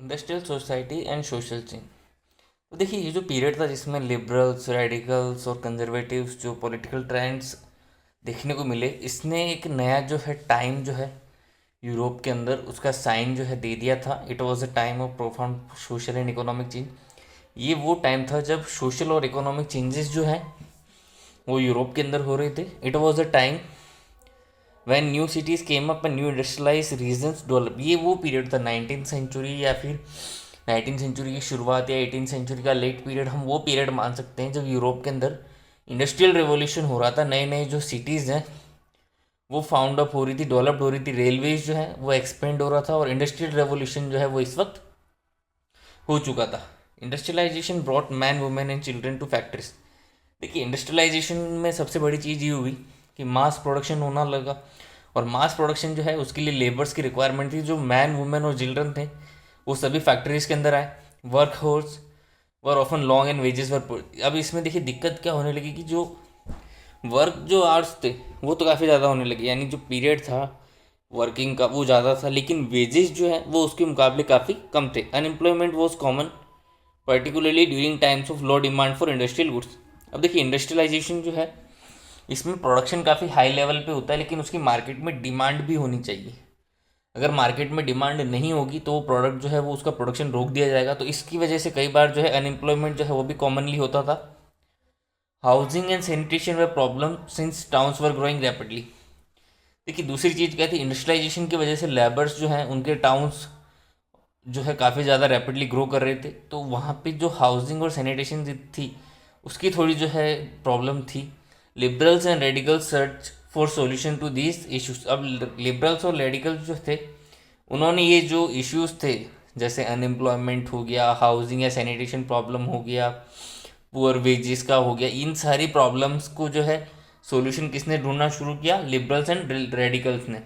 Industrial society and social change. तो देखिए, ये जो पीरियड था जिसमें लिबरल्स, रेडिकल्स और कंजर्वेटिव्स जो पॉलिटिकल ट्रेंड्स देखने को मिले, इसने एक नया जो है टाइम जो है यूरोप के अंदर उसका साइन जो है दे दिया था। It was a time of profound social and economic change. ये वो टाइम था जब सोशल और इकोनॉमिक चेंजेस जो हैं वो यूरोप के अंदर हो रहे थे। It was a time when new cities came up and new industrialise regions develop. ये वो पीरियड था 19th सेंचुरी या फिर 19th सेंचुरी की शुरुआत या 18th सेंचुरी का लेट पीरियड, हम वो पीरियड मान सकते हैं जब यूरोप के अंदर इंडस्ट्रियल रेवोल्यूशन हो रहा था। नए नए जो सिटीज़ हैं वो फाउंड अप हो रही थी, डेवलप्ड हो रही थी, रेलवेज जो है वो एक्सपेंड हो रहा था और इंडस्ट्रियल रेवोल्यूशन जो है वो इस वक्त हो चुका था। Industrialisation brought man, women and children to factories. देखिए, इंडस्ट्रियलाइजेशन में सबसे बड़ी चीज़ ये हुई कि मास प्रोडक्शन होना लगा, और मास प्रोडक्शन जो है उसके लिए लेबर्स की रिक्वायरमेंट थी। जो मैन, वुमेन और चिल्ड्रन थे वो सभी फैक्ट्रीज के अंदर आए। Work hours were often long and wages were. अब इसमें देखिए दिक्कत क्या होने लगी कि जो वर्क जो आवर्स थे वो तो काफ़ी ज़्यादा होने लगे, यानी जो पीरियड था वर्किंग का वो ज़्यादा था, लेकिन वेजेस जो है वो उसके मुकाबले काफ़ी कम थे। Unemployment was common particularly during times of low demand for industrial goods. अब देखिए, इंडस्ट्रियलाइजेशन जो है इसमें प्रोडक्शन काफ़ी हाई लेवल पे होता है, लेकिन उसकी मार्केट में डिमांड भी होनी चाहिए। अगर मार्केट में डिमांड नहीं होगी तो वो प्रोडक्ट जो है वो उसका प्रोडक्शन रोक दिया जाएगा। तो इसकी वजह से कई बार जो है अनएम्प्लॉयमेंट जो है वो भी कॉमनली होता था। Housing and sanitation way problem since towns were growing rapidly. देखिए, दूसरी चीज़ क्या थी, इंडस्ट्रियलाइजेशन की वजह से लेबर्स जो हैं उनके टाउन्स जो है काफ़ी ज़्यादा रैपिडली ग्रो कर रहे थे, तो वहाँ पे जो हाउसिंग और सैनिटेशन थी उसकी थोड़ी जो है प्रॉब्लम थी। Liberals and radicals search for solution to these issues. अब लिबरल्स और रेडिकल्स जो थे उन्होंने ये जो इश्यूज थे जैसे अनएम्प्लॉयमेंट हो गया, हाउसिंग या सैनिटेशन प्रॉब्लम हो गया, पुअर वेजेस का हो गया, इन सारी प्रॉब्लम्स को जो है सॉल्यूशन किसने ढूंढना शुरू किया? लिबरल्स एंड रेडिकल्स ने।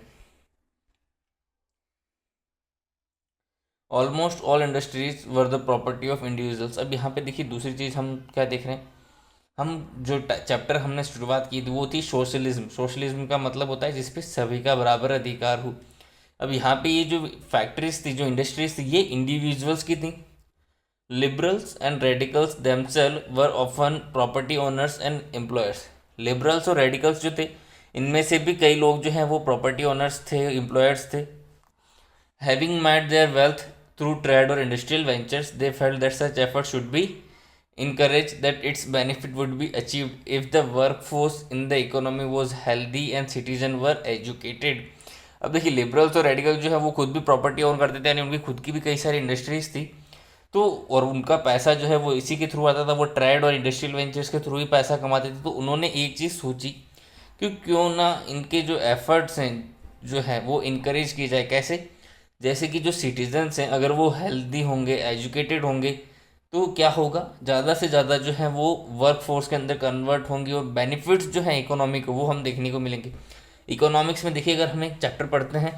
Almost all industries were the property of individuals. अब यहाँ पे देखिए दूसरी चीज़ हम क्या देख रहे हैं, हम जो चैप्टर हमने शुरुआत की थी वो थी सोशलिज्म। सोशलिज्म का मतलब होता है जिसपे सभी का बराबर अधिकार हो। अब यहाँ पे ये जो फैक्ट्रीज थी, जो इंडस्ट्रीज थी, ये इंडिविजुअल्स की थी। Liberals and radicals themselves were often property owners and employers. Liberals और रेडिकल्स जो थे इनमें से भी कई लोग जो हैं वो प्रॉपर्टी ओनर्स थे, एम्प्लॉयर्स थे। Having made their wealth through trade or industrial ventures, they felt that such efforts should be encouraged, that its benefit would be achieved if the workforce in the economy was healthy and citizens were educated. अब देखिए, liberals और radical जो है वो खुद भी property own करते थे, यानी उनकी खुद की भी कई सारी इंडस्ट्रीज थी, तो और उनका पैसा जो है वो इसी के थ्रू आता था, वो ट्रेड और इंडस्ट्रियल वेंचर्स के थ्रू ही पैसा कमाते थे। तो उन्होंने एक चीज़ सोची कि क्यों ना इनके जो एफर्ट्स हैं जो है वो इनकरेज की जाए। कैसे? जैसे कि जो सिटीजन्स हैं अगर वो हेल्दी होंगे, एजुकेटेड होंगे, तो क्या होगा, ज़्यादा से ज़्यादा जो है वो वर्क फोर्स के अंदर कन्वर्ट होंगे और बेनिफिट्स जो हैं इकोनॉमी को वो हम देखने को मिलेंगे। इकोनॉमिक्स में देखिए, अगर हम एक चैप्टर पढ़ते हैं,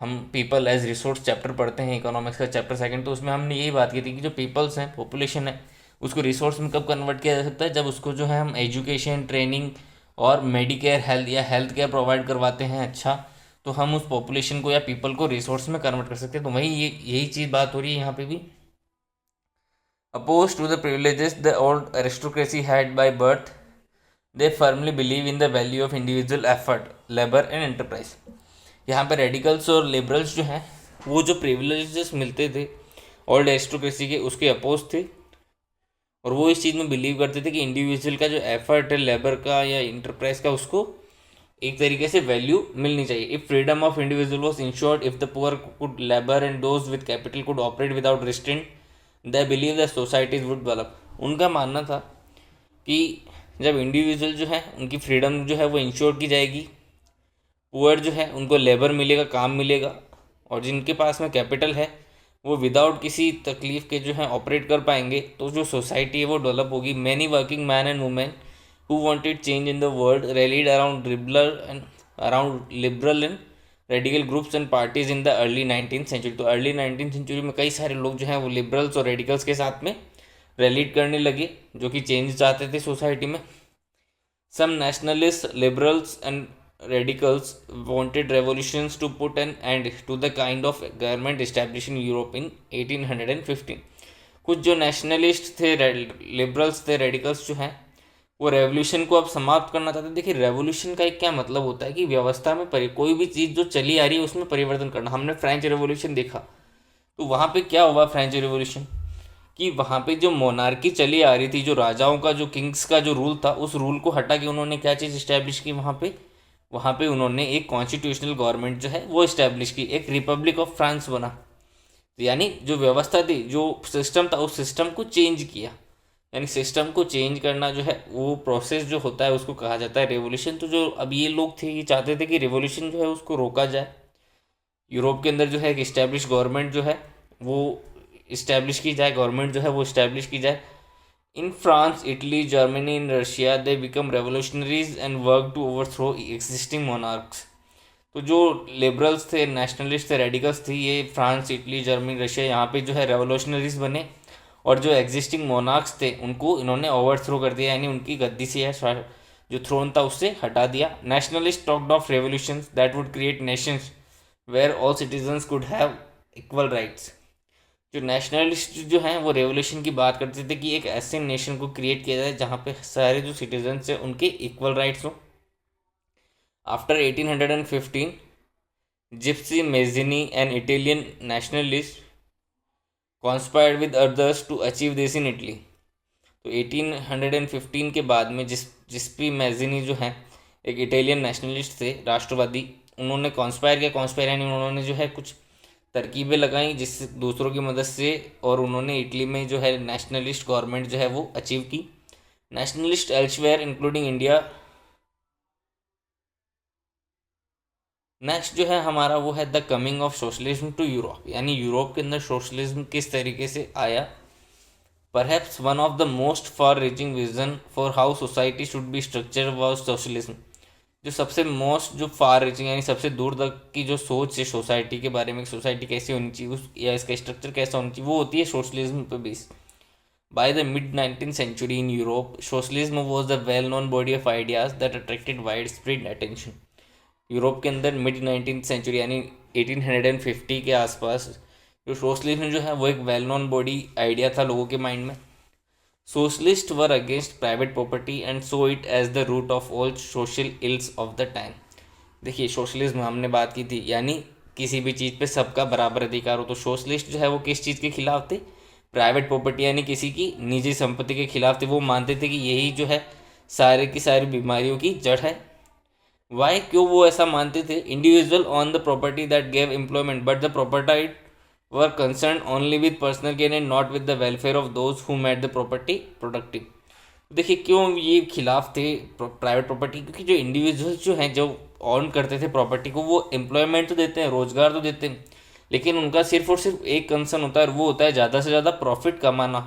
हम पीपल एज रिसोर्स चैप्टर पढ़ते हैं इकोनॉमिक्स का चैप्टर सेकंड, तो उसमें हमने यही बात की थी कि जो पीपल्स हैं, पॉपुलेशन है, उसको रिसोर्स में कब कन्वर्ट किया जा सकता है? जब उसको जो है हम एजुकेशन, ट्रेनिंग और मेडिकेयर हेल्थ या हेल्थ केयर प्रोवाइड करवाते हैं, अच्छा, तो हम उस पॉपुलेशन को या पीपल को रिसोर्स में कन्वर्ट कर सकते हैं। तो वही यही चीज़ बात हो रही है यहाँ पे भी। Oppose to the privileges the old aristocracy had by birth, they firmly believe in the value of individual effort, labour and enterprise. यहाँ पे रेडिकल्स और लिबरल्स जो हैं वो जो प्रिविलेजेस मिलते थे ओल्ड एरिस्टोक्रेसी के, उसके अपोज थे, और वो इस चीज़ में बिलीव करते थे कि इंडिविजुअल का जो एफर्ट है, लेबर का या इंटरप्राइज का, उसको एक तरीके से वैल्यू मिलनी चाहिए। If freedom of individual was insured, if the poor could labour and those with capital could operate without restraint, they believe the societies would develop. उनका मानना था कि जब इंडिविजुअल जो है उनकी फ्रीडम जो है वो इंश्योर की जाएगी, पुअर जो है उनको लेबर मिलेगा, काम मिलेगा, और जिनके पास में कैपिटल है वो विदाउट किसी तकलीफ के जो है ऑपरेट कर पाएंगे, तो जो सोसाइटी है वो डेवलप होगी। Many working man and women who wanted change in the world rallied around liberal and radical groups and parties in the early 19th century। तो अर्ली 19th सेंचुरी में कई सारे लोग जो हैं वो लिबरल्स और रेडिकल्स के साथ में रैलीड करने लगे, जो कि चेंज चाहते थे सोसाइटी में। Some nationalist liberals and radicals wanted revolutions to put an end to the kind of government established in Europe in 1815. कुछ जो नेशनलिस्ट थे, लिबरल्स थे, रेडिकल्स जो हैं, वो रेवोल्यूशन को अब समाप्त करना चाहते हैं। देखिए रेवोल्यूशन का एक क्या मतलब होता है कि व्यवस्था में कोई भी चीज़ जो चली आ रही है उसमें परिवर्तन करना। हमने फ्रेंच रेवोल्यूशन देखा, तो वहाँ पे क्या हुआ फ्रेंच रेवोल्यूशन कि वहाँ पे जो मोनार्की चली आ रही थी, जो राजाओं का, जो किंग्स का जो रूल था, उस रूल को हटा के उन्होंने क्या चीज़ इस्टेब्लिश की वहाँ पे उन्होंने एक कॉन्स्टिट्यूशनल गवर्नमेंट जो है वो इस्टेब्लिश की, एक रिपब्लिक ऑफ फ्रांस बना। तो यानी जो व्यवस्था थी, जो सिस्टम था, उस सिस्टम को चेंज किया। यानी सिस्टम को चेंज करना जो है वो प्रोसेस जो होता है उसको कहा जाता है रेवोल्यूशन। तो जो अब ये लोग थे, ये चाहते थे कि रेवोल्यूशन जो है उसको रोका जाए। यूरोप के अंदर जो है एक इस्टेब्लिश गवर्नमेंट जो है वो इस्टेब्लिश की जाए, गवर्नमेंट जो है वो इस्टेब्लिश की जाए। In France, Italy, Germany, in Russia they become revolutionaries and work to overthrow existing monarchs. तो जो लिबरल्स थे, नेशनलिस्ट थे, रेडिकल्स थी, ये फ्रांस, इटली, जर्मनी, रशिया, यहाँ पे जो है रेवोल्यूशनरीज बने और जो एग्जिस्टिंग मोनार्क्स थे उनको इन्होंने ओवरथ्रो कर दिया, यानी उनकी गद्दी से है जो थ्रोन था उससे हटा दिया। Nationalist talked of revolutions that would create nations where all citizens could have equal rights. जो नेशनलिस्ट जो हैं वो रेवोल्यूशन की बात करते थे कि एक ऐसे नेशन को क्रिएट किया जाए जहाँ पे सारे जो सिटीजन्स हैं उनके इक्वल राइट्स हों। After 1815 Giuseppe Mazzini an Italian nationalist conspired with others to achieve this in Italy. तो 1815 के बाद में जिस्पी मेजिनी जो हैं एक इटालियन नेशनलिस्ट थे, राष्ट्रवादी, उन्होंने कॉन्स्पायर किया। कॉन्स्पायर यानी उन्होंने जो है कुछ तरकीबें लगाई जिससे दूसरों की मदद से, और उन्होंने इटली में जो है नेशनलिस्ट गवर्नमेंट जो है वो अचीव की। Nationalist elsewhere including India. Next जो है हमारा वो है the coming of socialism to Europe, यानी यूरोप के अंदर सोशलिज्म किस तरीके से आया। Perhaps one of the most far reaching vision for how society should be structure was socialism. जो सबसे मोस्ट जो फार रीचिंग यानी सबसे दूर तक की जो सोच है सोसाइटी के बारे में, सोसाइटी कैसी होनी चाहिए या इसका स्ट्रक्चर कैसा होना चाहिए, वो होती है सोशलिज्म पे base. By the mid 19th century in Europe socialism was the well known body of ideas that attracted wide spread attention. Europe के अंदर मिड 19th सेंचुरी यानी 1850 के आसपास जो सोशलिज्म जो है वो एक वेल नोन बॉडी आइडिया था लोगों के माइंड में। Socialist were against private property and so it as the root of all social ills of the time. देखिए सोशलिज्म हमने बात की थी, यानी किसी भी चीज़ पे सबका बराबर अधिकार हो। तो सोशलिस्ट जो है वो किस चीज़ के खिलाफ थे? प्राइवेट प्रॉपर्टी यानी किसी की निजी संपत्ति के खिलाफ थे। वो मानते थे कि यही जो है सारे की सारी बीमारियों की जड़ है। वाई, क्यों वो ऐसा मानते थे? Individual on the property that gave employment but the property were concerned only with personal gain and not with the welfare of those who made the property productive। देखिए क्यों ये खिलाफ थे प्राइवेट प्रॉपर्टी, क्योंकि जो इंडिविजुअल्स जो हैं जो ऑन करते थे प्रॉपर्टी को, वो एम्प्लॉयमेंट तो देते हैं, रोजगार तो देते हैं, लेकिन उनका सिर्फ और सिर्फ एक कंसर्न होता है और वो होता है ज़्यादा से ज़्यादा प्रॉफिट कमाना।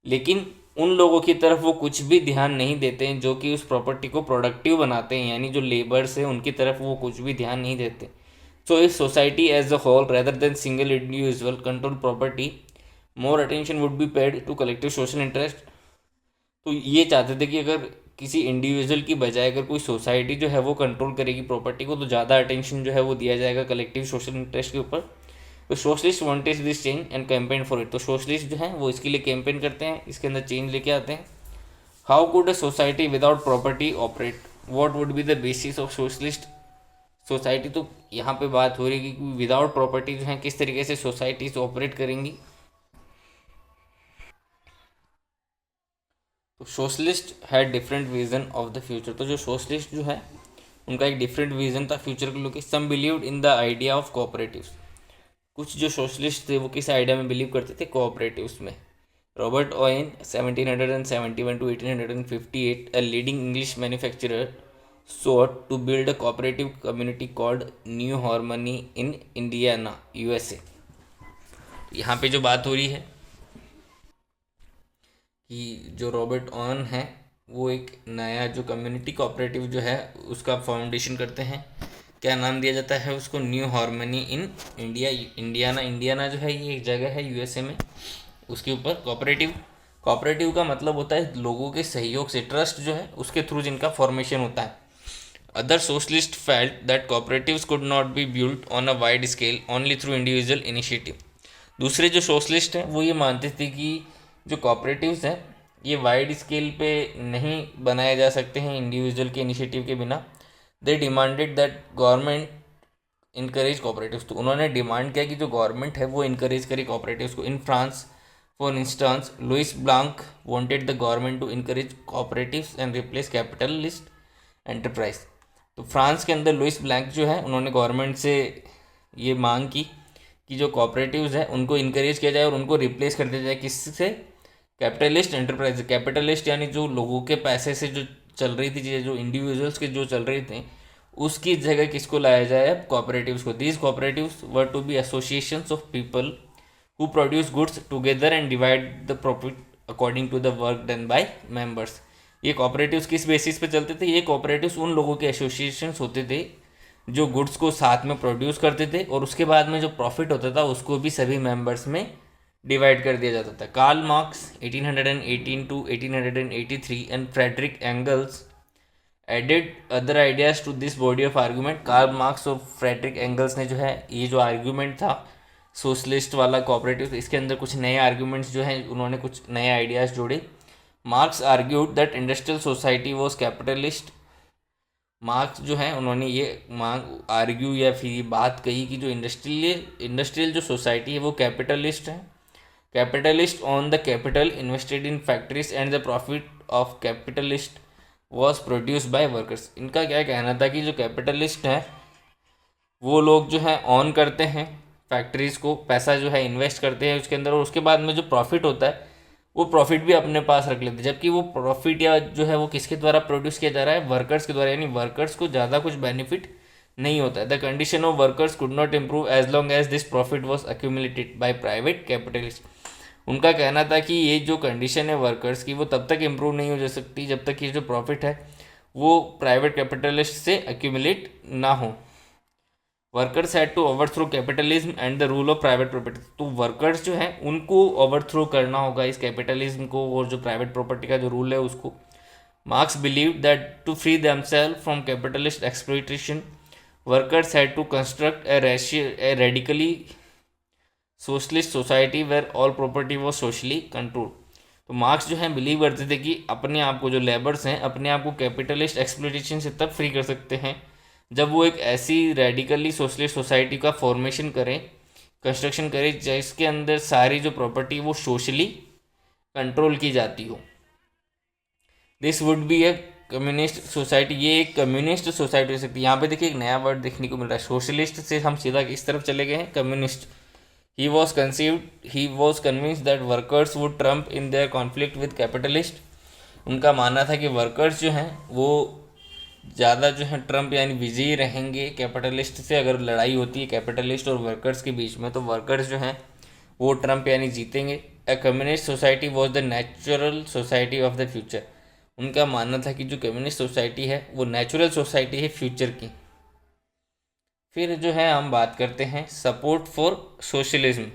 लेकिन उन लोगों की तरफ वो कुछ भी ध्यान नहीं देते हैं जो कि उस प्रॉपर्टी को प्रोडक्टिव बनाते हैं, यानी जो लेबर्स हैं उनकी तरफ वो कुछ भी ध्यान नहीं देते। So if society as a whole rather than single individual control property, more attention would be paid to collective social interest। तो ये चाहते थे कि अगर किसी इंडिविजुअल की बजाय अगर कोई सोसाइटी जो है वो कंट्रोल करेगी प्रॉपर्टी को, तो ज़्यादा अटेंशन जो है वो दिया जाएगा कलेक्टिव सोशल इंटरेस्ट के ऊपर। तो socialist wanted this change and campaign for it. तो सोशलिस्ट जो है वो इसके लिए कैंपेन करते हैं, इसके अंदर चेंज लेके आते हैं। How could a society without property operate, what would be the basis of socialist society. तो यहाँ पे बात हो रही है कि विदाउट प्रॉपर्टी जो है किस तरीके से सोसाइटीज ऑपरेट करेंगी। तो socialist had different vision of the future. तो जो सोशलिस्ट जो है उनका एक डिफरेंट विजन था फ्यूचर को लेकर। Some believed in the idea of cooperatives. कुछ जो सोशलिस्ट थे वो किस आइडिया में बिलीव करते थे? कोऑपरेटिव्स में। Robert Owen 1771 to 1858 a leading English manufacturer sought to build a cooperative community called New Harmony in Indiana, USA। यहाँ पे जो बात हो रही है कि जो रॉबर्ट ऑन है वो एक नया जो कम्युनिटी कोऑपरेटिव जो है उसका फाउंडेशन करते हैं। क्या नाम दिया जाता है उसको? New harmony in Indiana. Indiana जो है ये एक जगह है यूएसए में, उसके ऊपर कोऑपरेटिव का मतलब होता है लोगों के सहयोग से, ट्रस्ट जो है उसके थ्रू जिनका फॉर्मेशन होता है। Other socialist felt that cooperatives could not be built on a wide scale only through individual initiative. दूसरे जो सोशलिस्ट हैं वो ये मानते थे कि जो कॉपरेटिव्स हैं ये वाइड स्केल पे नहीं बनाए जा सकते हैं इंडिविजुअल के इनिशिएटिव के बिना। They demanded that government encourage cooperatives. तो उन्होंने डिमांड किया कि जो गवर्नमेंट है वो इनकरेज करे कॉपरेटिव्स को। In France for instance Louis Blanc wanted the government to encourage cooperatives and replace capitalist enterprise. तो फ्रांस के अंदर लुइस ब्लैंक जो है उन्होंने गवर्नमेंट से ये मांग की कि जो कॉपरेटिव्स हैं उनको इनकरेज किया जाए और उनको रिप्लेस कर दिया जाए किससे, कैपिटलिस्ट एंटरप्राइज। कैपिटलिस्ट यानी जो लोगों के पैसे से जो चल रही थी चीज़ें, जो इंडिविजुअल्स के जो चल रहे थे, उसकी जगह किसको लाया जाए, अब कॉपरेटिव्स को। These cooperatives were to be associations of people who produce goods together and divide the profit according to the work done by members. ये कॉपरेटिव्स किस बेसिस पे चलते थे, ये कॉपरेटिव्स उन लोगों के एसोसिएशंस होते थे जो गुड्स को साथ में प्रोड्यूस करते थे और उसके बाद में जो प्रॉफिट होता था उसको भी सभी मेंबर्स में डिवाइड कर दिया जाता था। Karl Marx 1818 to 1883 and Friedrich Engels added other ideas to this body of argument. Karl Marx और फ्रेडरिक एंगल्स ने जो है ये जो आर्गूमेंट था सोशलिस्ट वाला कॉपरेटिव, इसके अंदर कुछ नए आर्गूमेंट्स जो हैं उन्होंने कुछ नए आइडियाज़ जोड़े। Marks argued that industrial society was capitalist. Marks जो है उन्होंने ये आर्ग्यू या फिर ये बात कही कि जो इंडस्ट्रियल जो सोसाइटी है वो कैपिटलिस्ट है। Capitalist on the capital invested in factories and the profit of capitalist was produce by workers. इनका क्या कहना था कि जो कैपिटलिस्ट हैं वो लोग जो है ऑन करते हैं फैक्ट्रीज़ को, पैसा जो है इन्वेस्ट करते हैं उसके अंदर और उसके बाद में जो प्रॉफिट होता है वो प्रॉफिट भी अपने पास रख लेते हैं। जबकि वो प्रॉफिट या जो है वो किसके द्वारा प्रोड्यूस किया जा रहा है, वर्कर्स के द्वारा, यानी वर्कर्स को ज़्यादा कुछ बेनिफिट नहीं होता है। The condition of workers could not improve as long as this profit was accumulated by private capitalist. उनका कहना था कि ये जो कंडीशन है वर्कर्स की वो तब तक इम्प्रूव नहीं हो जा सकती जब तक ये जो प्रॉफिट है वो प्राइवेट कैपिटलिस्ट से एक्यूमुलेट ना हो। Workers had to overthrow capitalism and the rule of private property. तो वर्कर्स जो हैं उनको ओवरथ्रो करना होगा इस कैपिटलिज्म को और जो प्राइवेट प्रॉपर्टी का जो रूल है उसको। Marx believe that to free themselves from capitalist exploitation workers had to construct a radically socialist society where all property was socially control. तो मार्क्स जो है बिलीव करते थे कि अपने आप को जो लेबर्स हैं अपने आप को कैपिटलिस्ट एक्सप्लॉइटेशन से तब फ्री कर सकते हैं जब वो एक ऐसी रेडिकली सोशलिस्ट सोसाइटी का फॉर्मेशन करें, कंस्ट्रक्शन करें जिसके अंदर सारी जो प्रॉपर्टी वो सोशली कंट्रोल की जाती हो। This would be A communist society. ये एक कम्युनिस्ट सोसाइटी हो सकती है। यहाँ पे देखिए एक नया वर्ड देखने को मिल रहा है, सोशलिस्ट से हम सीधा इस तरफ चले गए हैं communist. He was convinced that workers would Trump in their conflict with capitalist. उनका मानना था कि वर्कर्स जो हैं वो ज़्यादा जो है ट्रम्प यानी विजयी रहेंगे कैपिटलिस्ट से। अगर लड़ाई होती है कैपिटलिस्ट और वर्कर्स के बीच में तो वर्कर्स जो हैं वो ट्रम्प यानी जीतेंगे। A communist society was the natural society of the future. उनका मानना था कि जो कम्युनिस्ट सोसाइटी है वो नेचुरल सोसाइटी है फ्यूचर की। फिर जो है हम बात करते हैं support for socialism.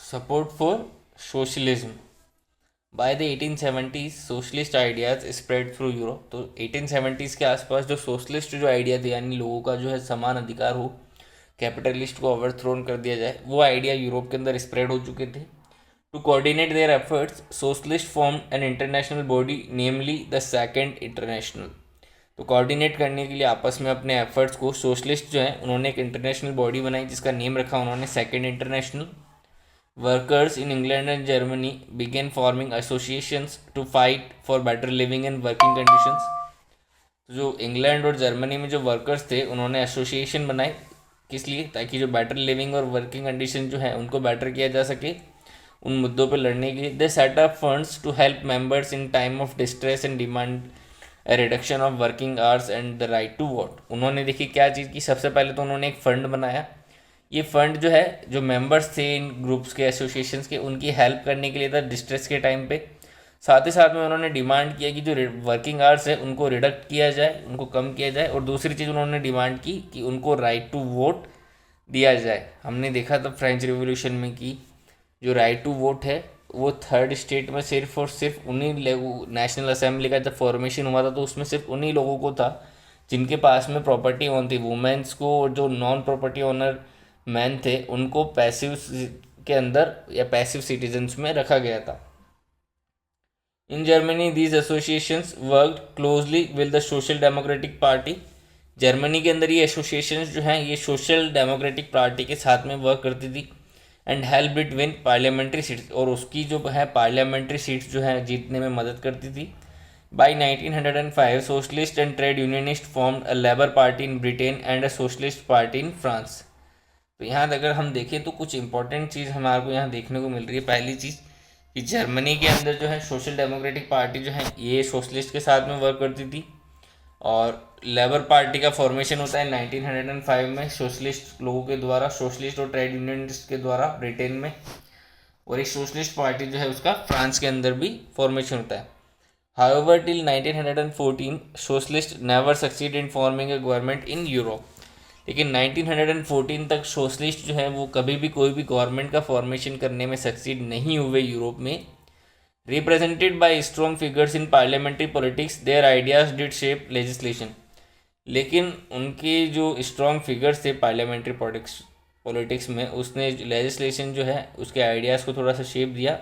Support for socialism by the 1870s socialist ideas spread through Europe. तो 1870s के आसपास जो सोशलिस्ट जो आइडिया थे यानी लोगों का जो है समान अधिकार हो, कैपिटलिस्ट को ओवरथ्रोन कर दिया जाए, वो आइडिया यूरोप के अंदर स्प्रेड हो चुके थे। To coordinate their efforts socialist form an international body namely the second international. तो कोऑर्डिनेट करने के लिए आपस में अपने एफर्ट्स को सोशलिस्ट जो है उन्होंने एक इंटरनेशनल बॉडी बनाई जिसका नेम रखा उन्होंने second international. Workers in England and Germany began forming associations to fight for better living and working conditions। तो जो इंग्लैंड और जर्मनी में जो वर्कर्स थे उन्होंने एसोसिएशन बनाए किस लिए, ताकि जो बेटर लिविंग और वर्किंग कंडीशन जो है उनको बेटर किया जा सके, उन मुद्दों पर लड़ने के लिए। They set up funds to help members in time of distress and demand a reduction of working hours and the right to vote. उन्होंने देखिए क्या चीज़ की, सबसे पहले तो उन्होंने एक फ़ंड बनाया। ये फ़ंड जो है जो मेंबर्स थे इन ग्रुप्स के एसोसिएशंस के उनकी हेल्प करने के लिए था डिस्ट्रेस के टाइम पे। साथ ही साथ में उन्होंने डिमांड किया कि जो वर्किंग आवर्स है उनको रिडक्ट किया जाए, उनको कम किया जाए। और दूसरी चीज़ उन्होंने डिमांड की कि उनको राइट टू वोट दिया जाए। हमने देखा था फ्रेंच रिवॉल्यूशन में कि जो राइट टू वोट है वो थर्ड स्टेट में सिर्फ और सिर्फ उन्हीं नेशनल असेंबली का जब फॉर्मेशन हुआ था तो उसमें सिर्फ उन्हीं लोगों को था जिनके पास में प्रॉपर्टी ओन थी। वुमेन्स को और जो नॉन प्रॉपर्टी ओनर मैन थे उनको पैसिव के अंदर या पैसिव सिटीजन्स में रखा गया था। In Germany these associations worked closely with the social democratic party. Germany के अंदर ये एसोसिएशंस जो हैं ये सोशल डेमोक्रेटिक पार्टी के साथ में वर्क करती थी and help it win parliamentary seats, और उसकी जो है पार्लियामेंट्री सीट्स जो है जीतने में मदद करती थी। By 1905 socialist and trade unionist formed a labour party in Britain and a socialist party in France. तो यहाँ अगर हम देखें तो कुछ इंपॉर्टेंट चीज़ हमारे को यहाँ देखने को मिल रही है। पहली चीज़ कि जर्मनी के अंदर जो है सोशल डेमोक्रेटिक पार्टी जो है ये सोशलिस्ट के साथ में वर्क करती थी, और लेबर पार्टी का फॉर्मेशन होता है 1905 में सोशलिस्ट लोगों के द्वारा, सोशलिस्ट और ट्रेड यूनियनिस्ट के द्वारा ब्रिटेन में, और एक सोशलिस्ट पार्टी जो है उसका फ्रांस के अंदर भी फॉर्मेशन होता है। However, till 1914, socialists never succeed in forming a government in Europe. लेकिन 1914 तक सोशलिस्ट जो है वो कभी भी कोई भी गवर्नमेंट का फॉर्मेशन करने में सक्सीड नहीं हुए यूरोप में। Represented by strong figures in parliamentary politics their ideas did shape legislation. लेकिन उनके जो स्ट्रॉन्ग फिगर्स थे पार्लियामेंट्री पॉलिटिक्स में, उसने लेजिस्लेशन जो है उसके आइडियाज़ को थोड़ा सा शेप दिया।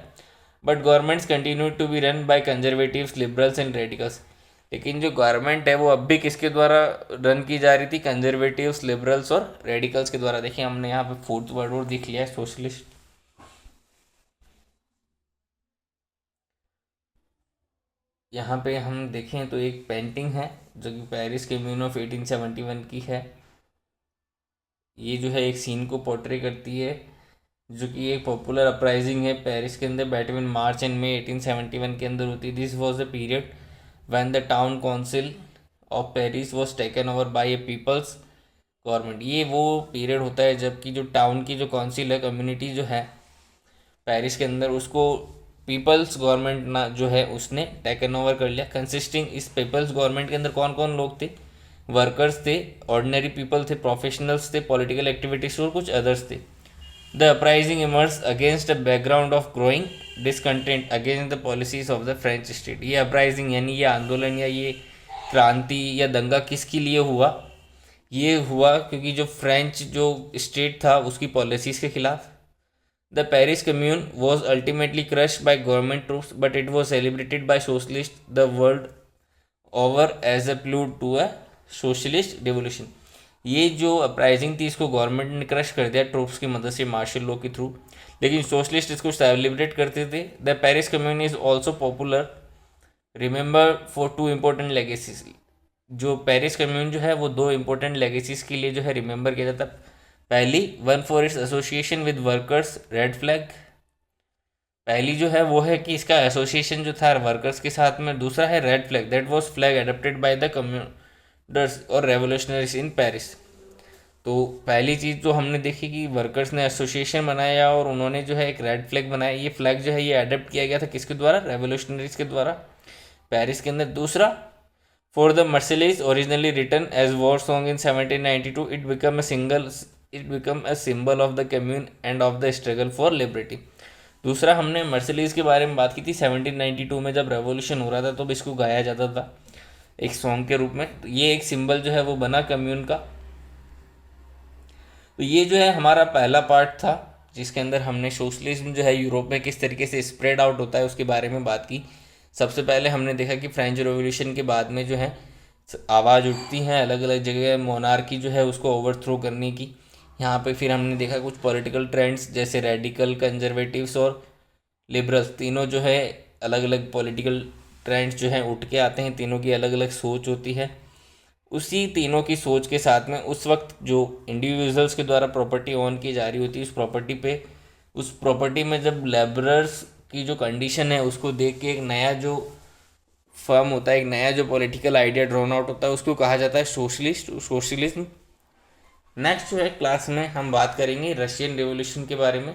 But governments continue to be run by conservatives, liberals and radicals. लेकिन जो गवर्नमेंट है वो अब भी किसके द्वारा रन की जा रही थी? कंजर्वेटिव्स, लिबरल्स और रेडिकल्स के द्वारा। देखिए हमने यहाँ पे फोर्थ वर्ड और दिख लिया है, सोशलिस्ट। यहाँ पे हम देखें तो एक पेंटिंग है जो कि पेरिस कम्यून ऑफ 1871 की है। ये जो है एक सीन को पोर्ट्रे करती है जो कि एक पॉपुलर अपराइजिंग है पेरिस के अंदर बिटवीन मार्च एंड मई 1871 के अंदर होती है। This was the period when the town council of Paris was taken over by a people's government. ये वो पीरियड होता है जबकि जो टाउन की जो काउंसिल है, कम्युनिटी जो है पेरिस के अंदर, उसको पीपल्स गवर्नमेंट ना जो है उसने टेकन ओवर कर लिया। कंसिस्टिंग, इस पीपल्स गवर्नमेंट के अंदर कौन कौन लोग थे? वर्कर्स थे, ऑर्डिनरी पीपल थे, प्रोफेशनल्स थे, पॉलिटिकल एक्टिविटीज और कुछ अदर्स थे। The uprising emerged against a background of growing discontent against the policies of the French state। ये अपराइजिंग यानी ये आंदोलन या ये क्रांति या दंगा किसके लिए हुआ? ये हुआ क्योंकि जो फ्रेंच जो स्टेट था उसकी पॉलिसीज़ के खिलाफ। The Paris commune was ultimately crushed by government troops but it was celebrated by socialist the world over as a prelude to a socialist revolution. ये जो अपराइजिंग थी इसको गवर्नमेंट ने क्रश कर दिया ट्रूप्स की मदद से, मार्शल लॉ के थ्रू, लेकिन सोशलिस्ट इसको सेलिब्रेट करते थे। The Paris commune is also popular remember for two important legacies. जो पेरिस कम्यून जो है वो दो इम्पोर्टेंट लेगेसीज के लिए जो है रिमेंबर किया जाता। पहली, one for its association with workers, red flag. पहली जो है वो है कि इसका एसोसिएशन जो था वर्कर्स के साथ में। दूसरा है red flag, that was flag adapted by the communards और रेवोल्यूशनरीज इन पेरिस। तो पहली चीज़ जो हमने देखी कि वर्कर्स ने एसोसिएशन बनाया और उन्होंने जो है एक रेड फ्लैग बनाया। ये फ्लैग जो है ये अडेप्ट किया गया था किसके द्वारा? रेवोल्यूशनरीज के द्वारा पेरिस के अंदर। दूसरा, for the Marseillaise originally written as war song in 1792 it become a symbol of the commune and of the struggle for liberty. दूसरा, हमने मर्सिलेज के बारे में बात की थी 1792 में जब रेवोल्यूशन हो रहा था तो इसको गाया जाता था एक सॉन्ग के रूप में। तो ये एक सिंबल जो है वो बना कम्यून का। तो ये जो है हमारा पहला पार्ट था जिसके अंदर हमने सोशलिज्म जो है यूरोप में किस तरीके से स्प्रेड आउट होता है उसके बारे में बात की। सबसे पहले हमने देखा कि फ्रेंच रेवोल्यूशन के बाद में जो है आवाज़ उठती हैं अलग अलग जगह मोनार्की जो है उसको ओवरथ्रो करने की। यहाँ पे फिर हमने देखा कुछ पॉलिटिकल ट्रेंड्स जैसे रेडिकल, कंजर्वेटिव्स और लिबरल्स, तीनों जो है अलग अलग पॉलिटिकल ट्रेंड्स जो हैं उठ के आते हैं। तीनों की अलग अलग सोच होती है। उसी तीनों की सोच के साथ में उस वक्त जो इंडिविजुअल्स के द्वारा प्रॉपर्टी ओन की जा रही होती है उस प्रॉपर्टी में जब लेबरर्स की जो कंडीशन है उसको देख के एक नया जो फर्म होता है, एक नया जो पॉलिटिकल आइडिया ड्रॉन आउट होता है उसको कहा जाता है सोशलिज्म। नेक्स्ट जो है क्लास में हम बात करेंगे रशियन रिवॉल्यूशन के बारे में।